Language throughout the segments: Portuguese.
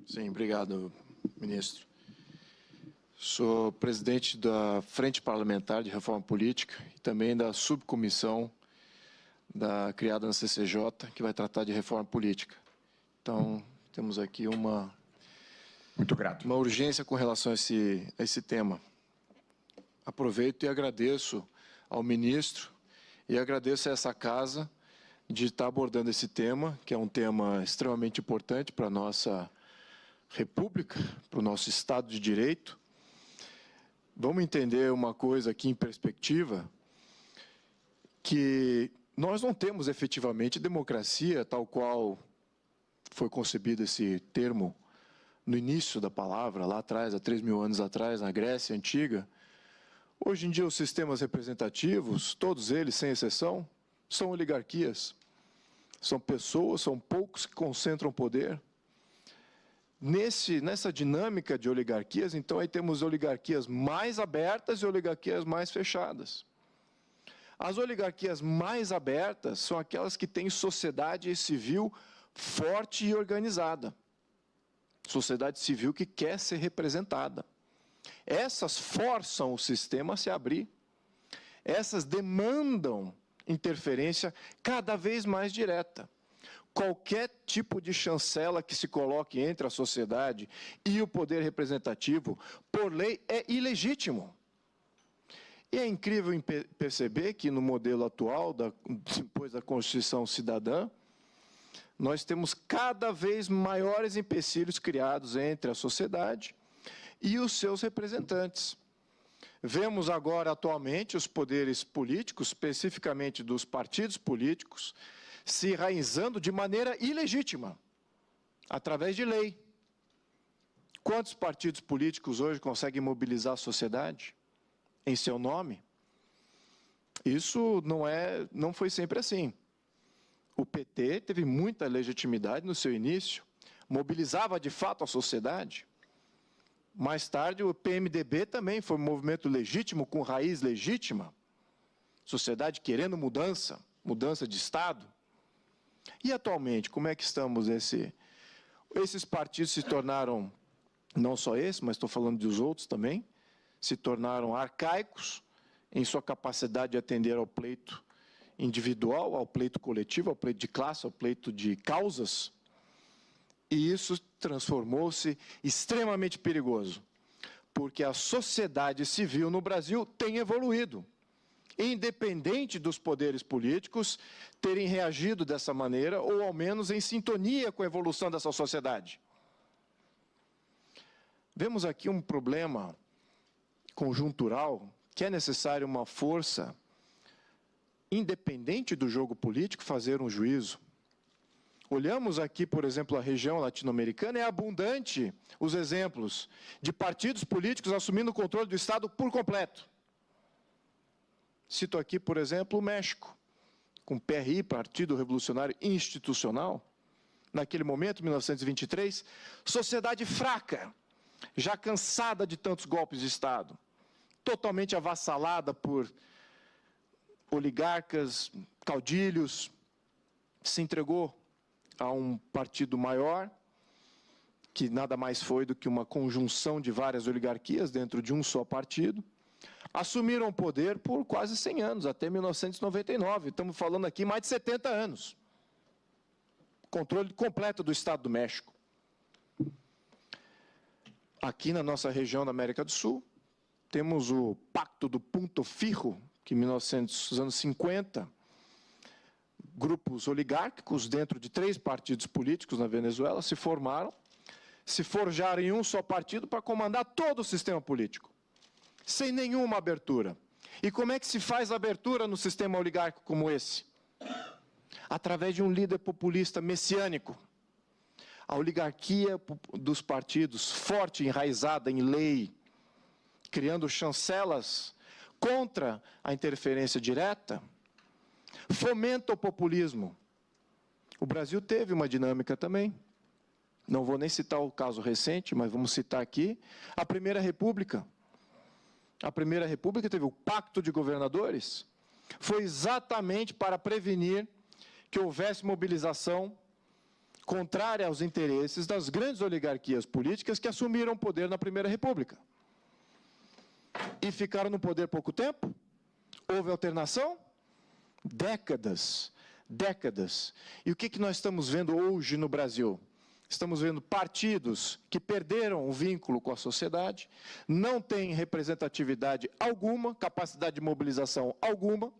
Sim, obrigado, ministro. Sou presidente da Frente Parlamentar de Reforma Política e também da subcomissão criada na CCJ, que vai tratar de reforma política. Então, temos aqui uma urgência com relação a esse tema. Aproveito e agradeço ao ministro e agradeço a essa casa de estar abordando esse tema, que é um tema extremamente importante para a nossa República, para o nosso Estado de Direito. Vamos entender uma coisa aqui em perspectiva, que nós não temos efetivamente democracia, tal qual foi concebido esse termo no início da palavra, lá atrás, há 3.000 anos atrás, na Grécia Antiga. Hoje em dia, os sistemas representativos, todos eles, sem exceção, são oligarquias. São pessoas, são poucos que concentram poder. Nessa dinâmica de oligarquias, então, aí temos oligarquias mais abertas e oligarquias mais fechadas. As oligarquias mais abertas são aquelas que têm sociedade civil forte e organizada. Sociedade civil que quer ser representada. Essas forçam o sistema a se abrir. Essas demandam interferência cada vez mais direta. Qualquer tipo de chancela que se coloque entre a sociedade e o poder representativo, por lei, é ilegítimo. E é incrível perceber que, no modelo atual, depois da Constituição Cidadã, nós temos cada vez maiores empecilhos criados entre a sociedade e os seus representantes. Vemos agora, atualmente, os poderes políticos, especificamente dos partidos políticos, se enraizando de maneira ilegítima, através de lei. Quantos partidos políticos hoje conseguem mobilizar a sociedade em seu nome? Isso não foi sempre assim. O PT teve muita legitimidade no seu início, mobilizava de fato a sociedade. Mais tarde, o PMDB também foi um movimento legítimo, com raiz legítima. Sociedade querendo mudança de Estado. E, atualmente, como é que estamos? Esses partidos se tornaram, não só esse, mas estou falando dos outros também, se tornaram arcaicos em sua capacidade de atender ao pleito individual, ao pleito coletivo, ao pleito de classe, ao pleito de causas. E isso transformou-se extremamente perigoso, porque a sociedade civil no Brasil tem evoluído, independente dos poderes políticos terem reagido dessa maneira, ou ao menos em sintonia com a evolução dessa sociedade. Vemos aqui um problema conjuntural, que é necessário uma força independente do jogo político fazer um juízo. Olhamos aqui, por exemplo, a região latino-americana, é abundante os exemplos de partidos políticos assumindo o controle do Estado por completo. Cito aqui, por exemplo, o México, com o PRI, Partido Revolucionário Institucional, naquele momento, 1923, sociedade fraca, já cansada de tantos golpes de Estado, totalmente avassalada por oligarcas, caudilhos, se entregou a um partido maior, que nada mais foi do que uma conjunção de várias oligarquias dentro de um só partido, assumiram o poder por quase 100 anos, até 1999. Estamos falando aqui mais de 70 anos. Controle completo do Estado do México. Aqui na nossa região da América do Sul, temos o Pacto do Punto Fijo, que em nos anos 50, grupos oligárquicos dentro de 3 partidos políticos na Venezuela se formaram, se forjaram em um só partido para comandar todo o sistema político, sem nenhuma abertura. E como é que se faz abertura no sistema oligárquico como esse? Através de um líder populista messiânico. A oligarquia dos partidos, forte, enraizada em lei, criando chancelas contra a interferência direta, fomenta o populismo. O Brasil teve uma dinâmica também. Não vou nem citar o caso recente, mas vamos citar aqui a Primeira República. A Primeira República teve o Pacto de Governadores. Foi exatamente para prevenir que houvesse mobilização contrária aos interesses das grandes oligarquias políticas que assumiram o poder na Primeira República. E ficaram no poder pouco tempo? Houve alternação? Décadas, décadas. E o que nós estamos vendo hoje no Brasil? Estamos vendo partidos que perderam o vínculo com a sociedade, não têm representatividade alguma, capacidade de mobilização alguma,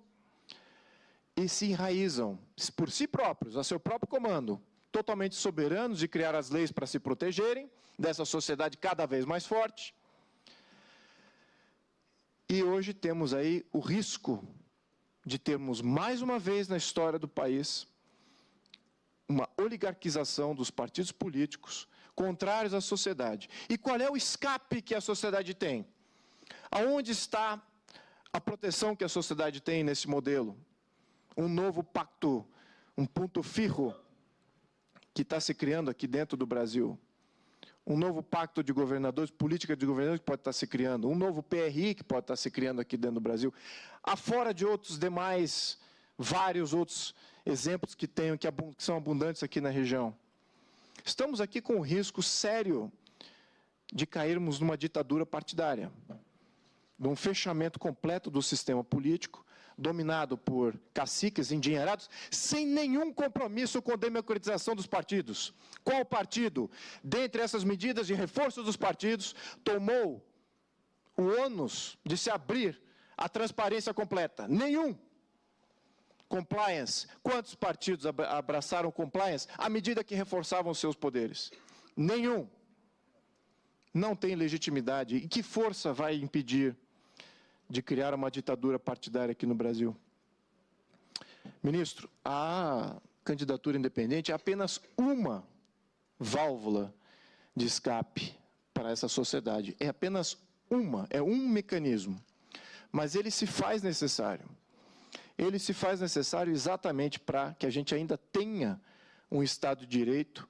e se enraizam por si próprios, a seu próprio comando, totalmente soberanos de criar as leis para se protegerem dessa sociedade cada vez mais forte. E hoje temos aí o risco de termos mais uma vez na história do país uma oligarquização dos partidos políticos contrários à sociedade. E qual é o escape que a sociedade tem? Aonde está a proteção que a sociedade tem nesse modelo? Um novo pacto, um ponto firro que está se criando aqui dentro do Brasil. Um novo pacto de governadores, política de governadores que pode estar se criando. Um novo PRI que pode estar se criando aqui dentro do Brasil. Afora de outros demais, vários outros exemplos que são abundantes aqui na região. Estamos aqui com um risco sério de cairmos numa ditadura partidária, de um fechamento completo do sistema político, dominado por caciques endinheirados, sem nenhum compromisso com a democratização dos partidos. Qual partido, dentre essas medidas de reforço dos partidos, tomou o ônus de se abrir à transparência completa? Nenhum. Compliance. Quantos partidos abraçaram compliance à medida que reforçavam seus poderes? Nenhum. Não tem legitimidade. E que força vai impedir de criar uma ditadura partidária aqui no Brasil? Ministro, a candidatura independente é apenas uma válvula de escape para essa sociedade. É apenas uma, é um mecanismo. Mas ele se faz necessário. Ele se faz necessário exatamente para que a gente ainda tenha um Estado de Direito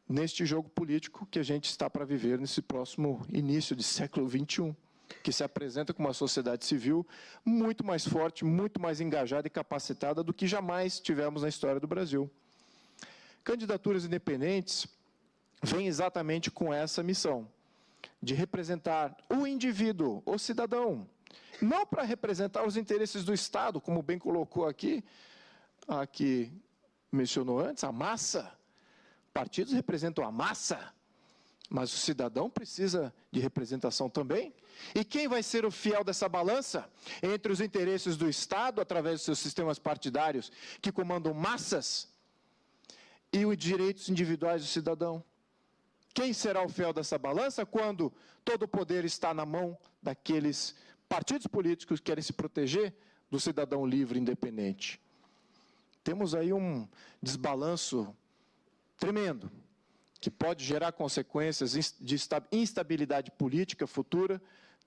neste jogo político que a gente está para viver nesse próximo início de século XXI, que se apresenta como uma sociedade civil muito mais forte, muito mais engajada e capacitada do que jamais tivemos na história do Brasil. Candidaturas independentes vêm exatamente com essa missão, de representar o indivíduo, o cidadão, não para representar os interesses do Estado, como bem colocou aqui mencionou antes, a massa. Partidos representam a massa, mas o cidadão precisa de representação também. E quem vai ser o fiel dessa balança entre os interesses do Estado, através dos seus sistemas partidários, que comandam massas, e os direitos individuais do cidadão? Quem será o fiel dessa balança quando todo o poder está na mão daqueles partidos políticos que querem se proteger do cidadão livre e independente? Temos aí um desbalanço tremendo, que pode gerar consequências de instabilidade política futura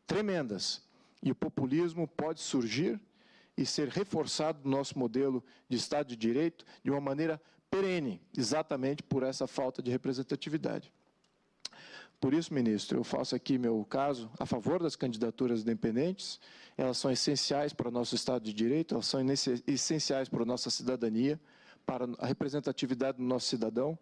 tremendas. E o populismo pode surgir e ser reforçado no nosso modelo de Estado de Direito de uma maneira perene, exatamente por essa falta de representatividade. Por isso, ministro, eu faço aqui meu caso a favor das candidaturas independentes. Elas são essenciais para o nosso Estado de Direito, elas são essenciais para a nossa cidadania, para a representatividade do nosso cidadão.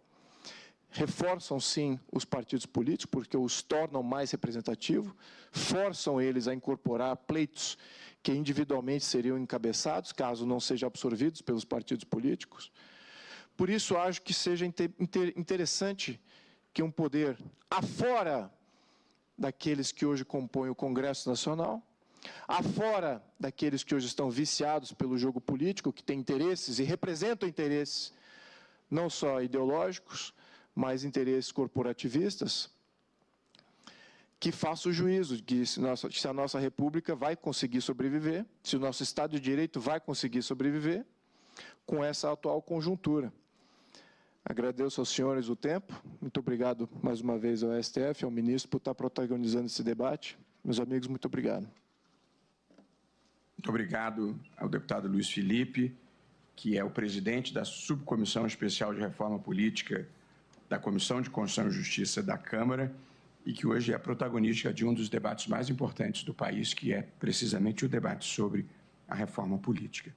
Reforçam, sim, os partidos políticos, porque os tornam mais representativos, forçam eles a incorporar pleitos que individualmente seriam encabeçados, caso não sejam absorvidos pelos partidos políticos. Por isso, acho que seja interessante que um poder afora daqueles que hoje compõem o Congresso Nacional, afora daqueles que hoje estão viciados pelo jogo político, que têm interesses e representam interesses não só ideológicos, mas interesses corporativistas, que faça o juízo de que se a nossa República vai conseguir sobreviver, se o nosso Estado de Direito vai conseguir sobreviver com essa atual conjuntura. Agradeço aos senhores o tempo. Muito obrigado mais uma vez ao STF, ao ministro, por estar protagonizando esse debate. Meus amigos, muito obrigado. Muito obrigado ao deputado Luiz Felipe, que é o presidente da Subcomissão Especial de Reforma Política da Comissão de Constituição e Justiça da Câmara e que hoje é protagonista de um dos debates mais importantes do país, que é precisamente o debate sobre a reforma política.